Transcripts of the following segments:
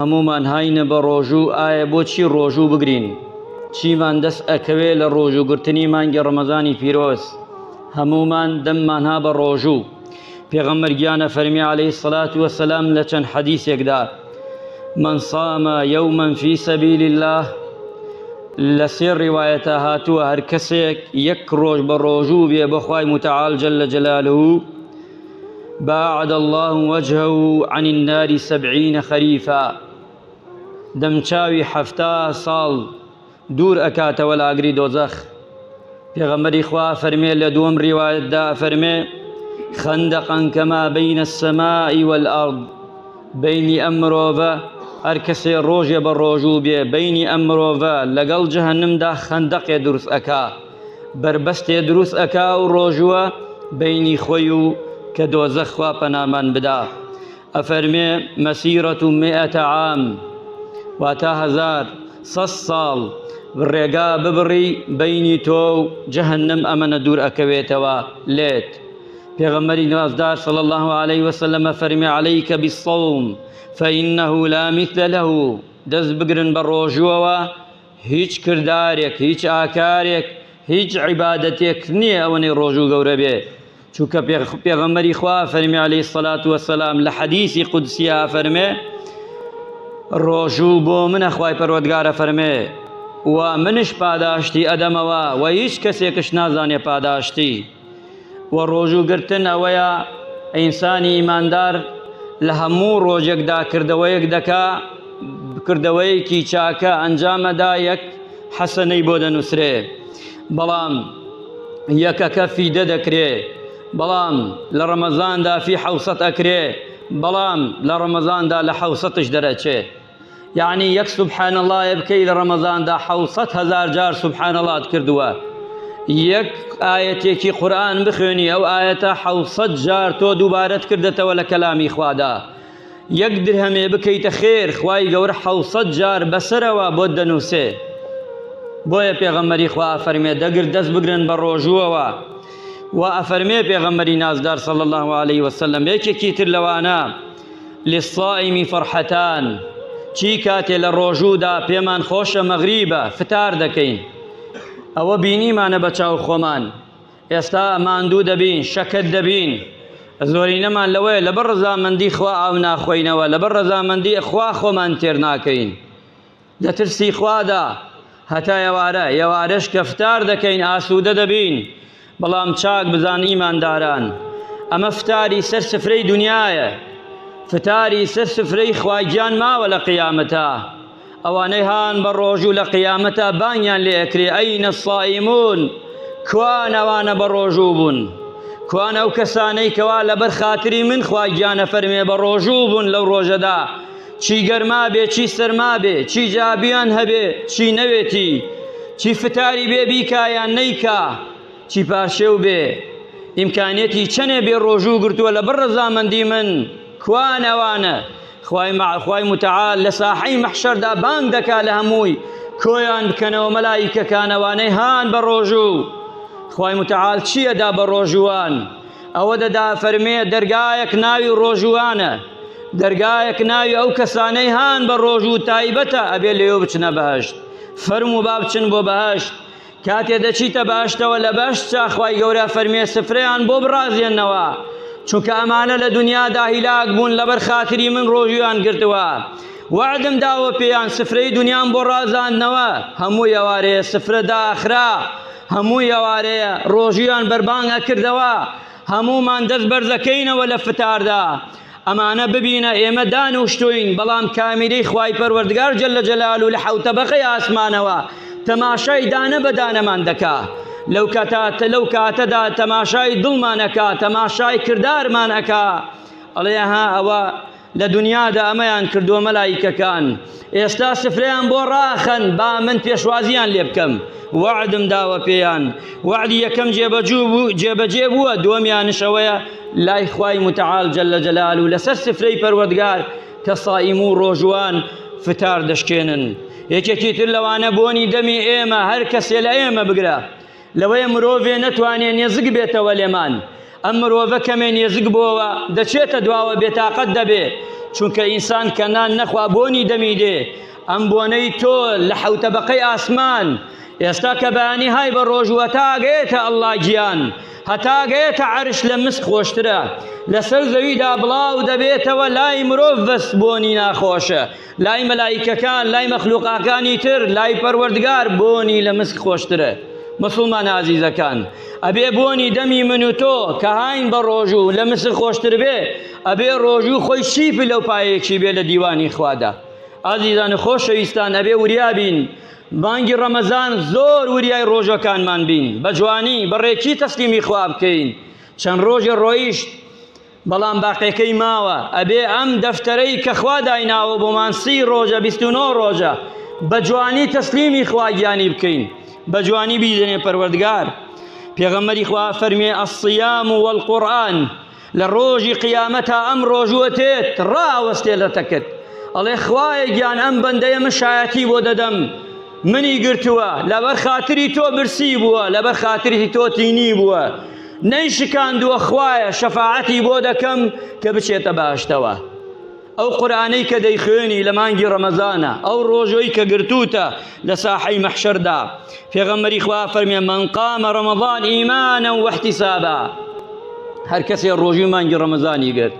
هەمومان هاینە بە ڕۆژوو ئایا بۆچی ڕۆژوو بگرین چیمان دەست ئەکەوێ لە ڕۆژوگرتنی مانگی ڕەمەزانی پیرۆز هەمومان دەممانها بە ڕۆژوو پێغەمبەر گیانە فەرمی عەلەیهی سەڵات وەسەلام لە چەند حەدیثێکدا من صام يوما في سبيل الله لسر رواية هاتوا هر كسيك يكروج بروجو بي بخواي متعال جل جلاله باعد الله وجهه عن النار 70 خريفا دمچاوي حفتا صال دور أكات ولا أقري دوزخ پیغمبر إخوة فرمي لدوم رواية دا فرمي خندقا كما بين السماء والأرض بين أمروفا هركسي روجي بالروجو بي بين أمروفا لقل جهنم دا خندق يدرس أكا بربست يدرس أكا وروجوا بيني خويو كدوزخ وابنامان بدا أفرمي مسيرة 100 عام واتا هزار صال بالرقا ببري بيني تو جهنم أمن دور أكويتوا ليت پیغمبری نازدار صلى الله عليه وسلم فرمي عليك بالصوم فإنه لا مثل له دز بقرن بروجوا هيج كردارك هيج آكارك هيج عبادتك نية أوني روجو قوربي چوك پیغمبری خواه فرمي عليه الصلاة والسلام لحديث قدسيها فرمي روجو بو من أخواي پرودگار فرمي ومنش پاداشتي أدموا وهيج كسيكش نازاني پاداشتي وروجو قرتن أويا إنساني إيماندار لهمو روجك دا كردويك دكا كردويكي چاكا أنجام دايك حسني بودا نسري بلام يكا كفي ددكري بلام لرمضان دا في حوصة أكري بلام لرمضان دا لحوصتش درجة يعني يك سبحان الله يبكي لرمضان دا حوصة 1000 جار سبحان الله تكردوا يك آيتي قرآن بخوني أو آية حوصة جار تو دوبارة كردت ولا كلامي خوادا يك درهم بكي تخير خواي قور حوصة جار بسروا بود نوسي بويا پیغمبری خواه فرمي دقر دس بقرن بروجوا وأفرمي پیغمبری نازدار صلى الله عليه وسلم يكي كيتر لوانا للصائم فرحتان چي كاتي للروجو دا بيمان خوش مغريبة فتار دكين أو بيني ما نبتشاو خومان يستا ماندو دبين شكت دبين زوري نمان لوي لبرزا من دي خوا أو ناخوينوا لبرزا من دي إخوا خومان تيرناكين لترسي خوا دا هتا يوارش كفتار دكين آسودة دبين بلام چاك بزان إيمان داران أما فتاري سر سفري دنيايا فتاري سر سفري خواجان ما ولا قيامتا أواني هان بروجو لقيامتا بانيان لأكري أين الصائمون كوان وانا بروجوبون كوان أو كساني كوالا برخاتري من خواجان فرمي بروجوبون لو روجدا چي گرما بي چي سرما بي چي جابيان هبي چي نويتي چي فتاري بي بيكا يا نيكا چي پارشو بي إمكانيتي چنه بي روجو قرتو لبرزا من دي من كوان وانا خواي متعال لساحي محشر دا بان دكا لهموي كويان بكنا وملائكة كان وانيهان بروجو خواي متعال چيا دا بروجوان او دا فرمي درقايك ناوي روجوانا درقايك ناوي او كسانيهان بروجو تايبتا ابي الليو بچنا بهشت فرمو بابچن بو بهشت كاتي دا چيتا بهشتا ولا بهشتا خواي قورا فرمي سفريان بو برازي النوا چونکە ئەمانە لە دنیادا هیلاک بوون لەبەر خاتری من ڕۆژیان گرتووە وعدم داوە پێیان سفرەی دنیام بۆ ڕازاندنەوە هەموو ئەوارەیە سفرە داخرا هەموو ئەوارەیە ڕۆژیان بەربانگە کردەوە هەموومان دەست بەرزەکەینەوە لە فتاردا ئەمانە ببینە ئێمە دانوشتوین بەڵام کامیرەی خوای پەروەردگار جەلە جەلالوو لە حەوتەبەقەی ئاسمانەوە تەماشای دانە بەدانەمان دەکا لو كاتدا تماشاي دلمانكا تماشاي كردارمانكا عليها أو لدنيا دا أميان كردو ملايكة كان إستا سفريان بو راخن با من بيشوازيان ليبكم وعدم داوة بيان وعدي يكم جيب جيبوا دوميان شوية لا إخواي متعال جل جلاله لسر سفري پروردگار كصائمو روجوان فتار دشكينن يكي كيتر لوانا بوني دمي إيما هر كسي لأيما بقرا لەوەیە مرۆڤێ نەتوانێن نێزگ بێتەوە لێمان ئەم مرۆڤە کەمێن نێزگ بۆەوە دەچێتە دواوە بێتاقەت دەبێ چونکە ئینسان کە نان نەخوا بۆنی دەمی دێ ئەم بۆنەی تۆ لە حەوتەبەقەی ئاسمان ئێستا کە بەیانی های بە ڕۆژ و هەتاگەیەتە ئەڵڵا گیان هەتاگەیەتە عەرش لە مسک خۆشترە لەسەر زەویدا بڵاو دەبێتەوە لای مرۆڤ بەس بۆنی ناخۆشە لای مەلایکەکان لای مەخلوقاکانی تر لای پەروەردگار بۆنی لە مسک خۆشترە. مسلمان عزیزەکان ئەبێ بۆنی دەمی من و تۆ کە هاین بە ڕۆژوو لە مسک خۆشتر بێ ئەبێ ڕۆژوو خۆی شیپی لەو پایەکی بێ لە دیوانی خوادا. عزیزان خۆشەویستان ئەبێ وریابین بانگی ڕەمەزان زۆر وریای ڕۆژەکانمان بین بە جوانی بەڕێکی تەسلیمی خوا بکەین. چەند ڕۆژی ڕۆیشت بەڵام باقیەکەی ماوە ئەبێ ئەم دەفتەرەی کە خوا دایناوە بۆمان 30 ڕۆژە 29 ڕۆژە بە جوانی تەسلیمی خوا گیانی بکەین بە جوانی بیدەنێ پەروەردگار. پێغەمبەری خوا فەرمێ الصیام والقورئان لە ڕۆژی قیامەتە ئەم ڕۆژوە تێت ڕاوەستێ لە تەکت ئەڵێ خوایە گیان ئەم بەندەیە من شایەتی بۆ دەدەم منی گرتووە لەبەر خاتری تۆ برسی بووە لەبەر خاتری تۆ تینی بووە نەیشکاندووە خوایە شەفاعەتی بۆ دەکەم کە بچێتە باشتەوە. ئەو قورئانەی کە دەیخوێنی لە مانگی ڕەمەزانە ئەو ڕۆژەی کە گرتووتە لە ساحەی مەحشەردا پێغەمبەری خوا فەرمێ من قام رەمەضان ئیمانە واحتیسابا هەر کەسێ ڕۆژی مانگی ڕەمەزانی گرت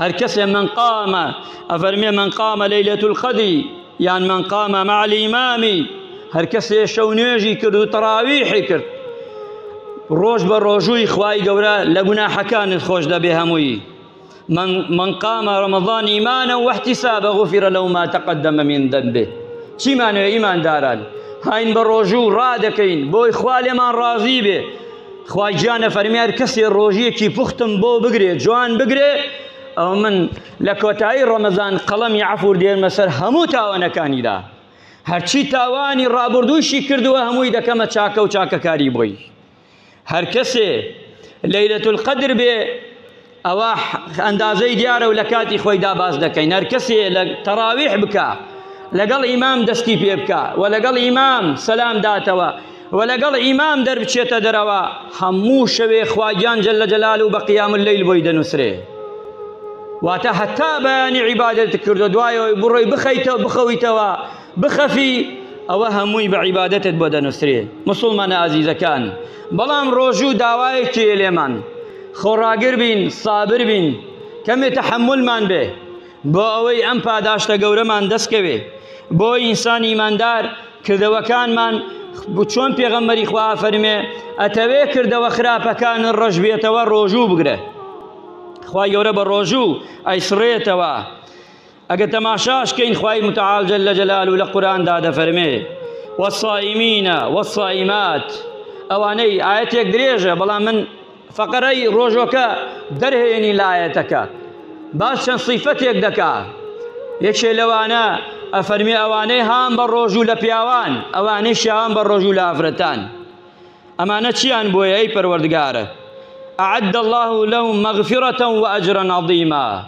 هەر کەسێ من قامە ئەفەرمێ من قامە لەیلەة القەدری یان من قامە مع الئیمامی هەر کەسێ شەو نوێژی کرد و تەراویحی کرد ڕۆژ بە ڕۆژووی خوای گەورە لە گوناحەکانت خۆش دەبێ هەمووی. من قام رمضان إيمانا واحتسابا غفر له ما تقدم من ذنبه. چی مانوێ ئیمانداران هاین بە ڕۆژوو ڕادەکەین بۆی خوا لێمان ڕازی بێ. خوای گیانە فەرمی هەر کەسێ ڕۆژیەکی پوختم بۆ بگرێ جوان بگرێ ئەو من لە کۆتایی ڕەمەزان قەڵەمی عەفور دێنمە سەر هەموو تاوانەکانیدا هەرچی تاوانی ڕابردووشی کردووە هەمووی دەکەمە چاکە و چاکەکاری بۆی. هەر کەسێ لەیلەة القەدر بێ ئەوە ئەندازەی دیارە و لە کاتی خۆیدا باز دەکەین. هەر کەسێ لە تەراویح بکە لەگەڵ ئیمام دەستی پێ بکە و لەگەڵ ئیمام سەلام داتەوە و لەگەڵ ئیمام دەربچێتە دەرەوە هەموو شەوێ خواگیان جەلە جەلالو بە قیام اللەیل بۆی دەنووسرێ واتە هەتا بەیانی عیبادەت کردو دوایەوەی بڕۆی بخەیتەوە بخەویتەوە بخەفی ئەوە هەمووی بە عیبادەتت بۆ دەنووسرێ. مسلمانە عزیزەکان بەڵام ڕۆژوو داوایەکی لێمان خۆڕاگر بین سابر بین کەمێ تەحەممولمان بێ بۆ ئەوەی ئەم پاداشتە گەورەمان دەستکەوێ بۆ ئینسانی ئیماندار کردەوەکانمان چۆن پێغەمبەری خوا فەرمێ ئەتەوێ کردەوە خراپەکانت ڕەش بێتەوە ڕۆژوو بگرە خوای گەورە بە ڕۆژوو ئەیسڕێتەوە. ئەگە تەماشاشکەین خوای متعال جەلە جەلالو لە قورئاندا دەفەرمێ والصائمین والصائمات ئەوانەی ئاەتێک درێژە بەڵام من فەقەرەی ڕۆژۆکە دەرهێنی لایەتەکە باز چەند صیفەتێک دەکا یەکێ لەوانە ئەفەرمی ئەوانەی هام بە ڕۆژوو لە پیاوان ئەوانەی شیاوان بە ڕۆژوو لە ئافرەتان ئەمانە چیان بۆیە ئەی پەروەردگارە أعد الله لهم مغفرة وأجرا عظيما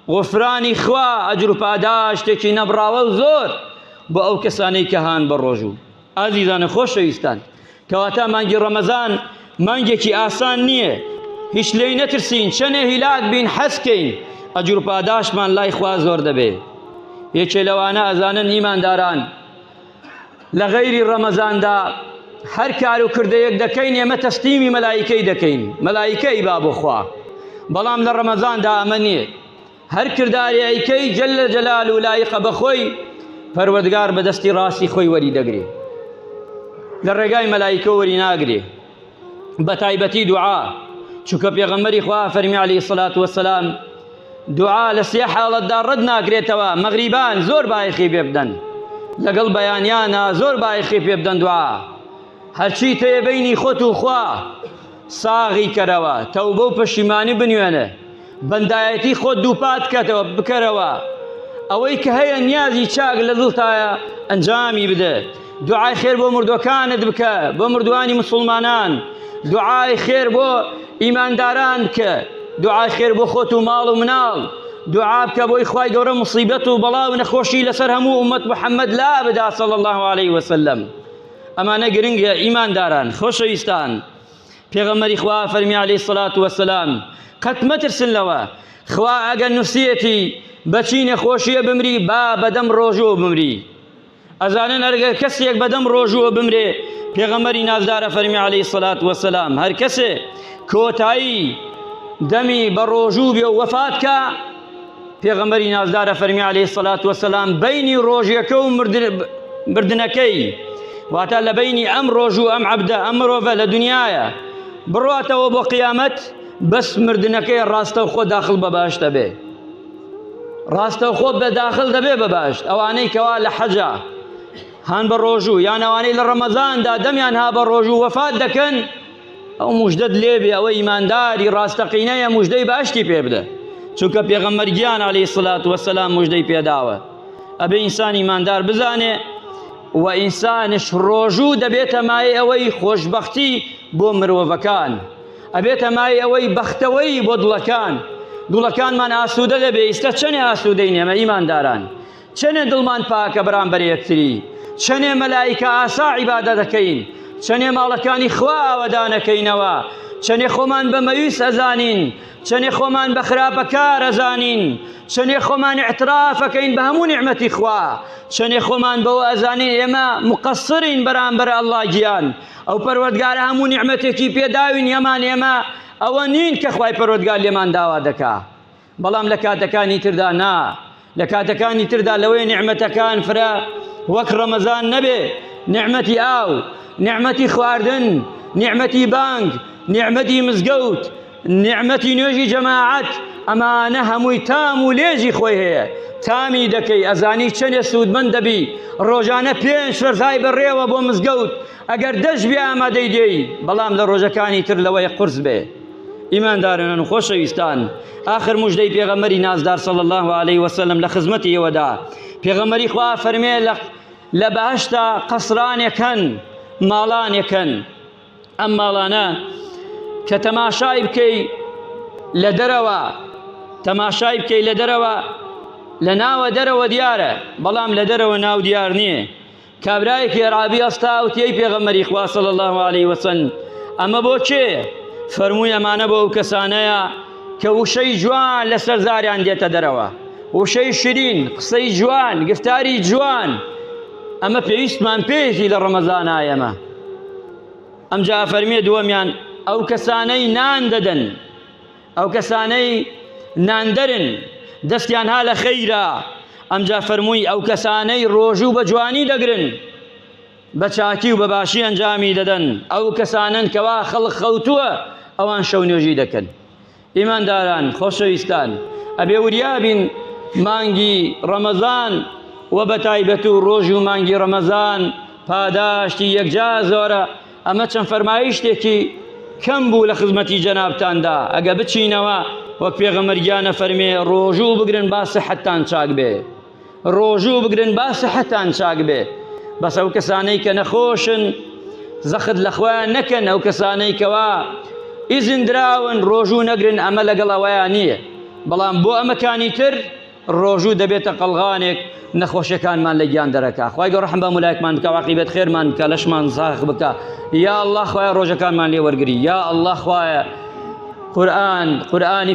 غفرانی خوا ئەجر و پاداشتێکی نەبراوە و زۆر بۆ ئەو کەسانەی کە هان بە ڕۆژوو. ئازیزانە خۆشەویستان کەواتە مانگی ڕەمەزان مانگێکی ئاسان نییە هیچ لێی نەترسین چەنێ هیلاک بین حەزکەین ئەجر و پاداشمان لای خوا زۆر دەبێ. یەکێ لەوانە ئەزانن ئیمانداران لە غەیری ڕەمەزاندا هەر کار و کردەیەک دەکەین ئێمە تەسلیمی مەلایکەی دەکەین مەلایکەی با بۆ خوا بەڵام لە ڕەمەزاندا ئەمە نییە هەر کرداری ئەیکەی جەلە جەلال و لایقە بەخۆی پەروەردگار بەدەستی ڕاستی خۆی وەری دەگرێ لە ڕێگای مەلایکە وەری ناگرێ بە تایبەتی دوعا چونکە پێغەمبەری خوا فەرمی عەلەیهی سەڵات وەسەلام دوعا لە سێ حاڵەتدا ڕەت ناکرێتەوە مەغریبان زۆر بایەخی پێ بدەن لەگەڵ بەیانیانە زۆر بایەخی پێ بدەن دوعا هەرچی تەیە بەینی خۆت و خوا ساغی کەرەوە تەوبە و پەشیمانی بنوێنە بەندایەتی خۆت دووپات کەتەوە بکەرەوە ئەوەی کە هەیە نیازی چاک لە دڵتایە ئەنجامی بدە دوعای خێر بۆ مردوەکانت بکە بۆ مردوانی مسلمانان دوعای خێر بۆ ئیمانداران بکە دوعای خێر بۆ خۆت و ماڵ و مناڵ دوعا بکە بۆی خوای گەورە مصیبەت و بەڵا و نەخۆشی لەسەر هەموو ئومەت محەممەد لا بدا صلی الله عليه وسلم. ئەمانە گرنگە ئیمانداران خۆشەویستان پێغەمبەری خوا فەرمی عەلەیهی سەڵات وەسەلام قەت مەترسن لەوە خوا ئەگەر نووسیەتی بەچی نەخۆشیە بمری با بەدەم ڕۆژوە بمری ئەزانن ئەگەر کەسێک بەدەم ڕۆژوە بمرێ پێغەمبەری نازدارە فەرمی عەلەیهی سەڵات وەسەلام هەر کەسێ کۆتایی دەمی بە ڕۆژوو بێ و وەفات کە پێغەمبەری نازدارە فەرمی عەلەیهی سەڵات وەسەلام بەینی ڕۆژیەکە و مردنەکەی واتە لە بەینی ئەم ڕۆژ و ئەم عەبدە ئەم مرۆڤە لە دنیایە بڕواتەوە بۆ قیامەت بەس مردنەکەی ڕاستەوخۆ داخل بە باشتە بێ ڕاستەوخۆ بە داخل دەبێ بە باشت ئەوانەی کەوا لە حەجە هان بە ڕۆژوو یان ئەوانەی لە ڕەمەزاندا دەمیان ها بە ڕۆژوو وەفات دەکەن ئەو موژدەت لێبێ ئەوە ئیمانداری ڕاستەقینەیە موژدەی باشتی پێ بدە چونکە پێغەمبەر گیان عەلەیهی سەڵات وەسەلام موژدەی پێداوە ئەبێ ئینسان ئیماندار بزانێ و ئینسانش ڕۆژوو دەبێتە مای ئەوەی خۆشبەختی بۆ مرۆڤەکان ئەبێتە مای ئەوەی بەختەوەی بۆ دڵەکانمان ئاسوودە دەبێ ئێستا چەنێ ئاسوودەی نێمە ئیمانداران چەنێ دڵمان پاکە بەرامبەر یەکتری چەنێ مەلایکە ئاسا عیبادە دەکەین چەنێ ماڵەکانی خوا ئاوەدانەکەینەوە چەنێ خۆمان بە مەویست ئەزانین چەنێ خۆمان بە خراپەکار ئەزانین چەنێ خۆمان ئیعترافەکەین بە هەموو نیعمەتی خوا چەنێ خۆمان بەوە ئەزانین ئێمە مقەسرین بەرامبەر ئەڵڵا گیان ئەو پەروەردگارە هەموو نیعمەتێکی پێداوین ئێمە ئەوە نین کە خوای پەروەردگار لێمان داوا دەکا بەڵام لە کاتەکانی تردا نا لە کاتەکانی تردا لەوەی نیعمەتەکان فرە وەک ڕەمەزان نەبێ نیعمەتی ئاو نیعمەتی خواردن نیعمەتی بانگ نیعمەتی مزگەوت نیعمەتی نوێژی جەماعەت ئەمانە هەمووی تام و لێژی خۆی هەیە تامی دەکەی ئەزانی چەندێ سوودمەند دەبی ڕۆژانە 5 فەرزای بەڕێوە بۆ مزگەوت ئەگەر دەست بێ ئامادەی دێی بەڵام لە ڕۆژەکانی تر لەوەی قورس بێ ئیمانداران و خۆشەویستان آخر موژدەی پێغەمبەری نازدار صلی الله علیه وسلم لە خزمەتی ئێوەدا پێغەمبەری خوا فەرمێ لە بەهەشتا قەسرانێکن ماڵانێکن ئەم ماڵانە کە تەماشای بکەی لە دەرەوە تەماشای بکەی لە دەرەوە لە ناوە دەرەوە دیارە بەڵام لە دەرەوە ناو دیار نییە کابرایەکی عەرابی ئەستا وتیەی پێغەمبەری خوا صلی الله علیه وسلم ئەمە بۆ کێ فەرمووی ئەمانە بۆ ئەو کەسانەیە کە وشەی جوان لەسەر زاریان دێتە دەرەوە وشەی شیرین قسەی جوان گفتاری جوان ئەمە پێویستمان پێیەتی لە ڕەمەزانە ئێمە ئەمجا فەرمێ دووەمیان ئەو کەسانەی نان دەدەن ئەو کەسانەی ناندەرن دەستیان ها لە خەیرە ئەمجا فەرمووی ئەو کەسانەی ڕۆژوو بە جوانی دەگرن بە چاکی و بە باشی ئەنجامی دەدەن ئەو کەسانن کەوا خەڵق خەوتووە ئەوان شەو نوێژی دەکەن ئیمانداران خۆشەویستان ئەبێ وریابین مانگی ڕەمەزان و بە تایبەت و ڕۆژ و مانگی ڕەمەزان پاداشتی یەکجا زۆرە ئەمە چەند فەرمایشتێکی کەم بوو لە خزمەتی جەنابتاندا ئەگە بچینەوە وەک پێغەمبەر گیانە فەرمێ ڕۆژوو بگرن با سەحەتتان چاک بێ ڕۆژوو بگرن با سەحەتتان چاک بێ بەس ئەو کەسانەی کە نەخۆشن زەخت لە خۆیان نەکەن ئەو کەسانەی کەوا ئیزن دراون ڕۆژوو نەگرن ئەمە لەگەڵ ئەوەیان نییە بەڵام بۆ ئەمەکانی تر ڕۆژوو دەبێتە قەڵغانێک نەخۆشیەکانمان لە گیان دەرەکا خوای گەورە ڕەحم بە مولایەکمان بکە عاقیبەت خێرمان بکە لەشمان ساغ بکە یا الله خوایە ڕۆژەکانمان لێ وەرگری یا الله خوایە قورئانی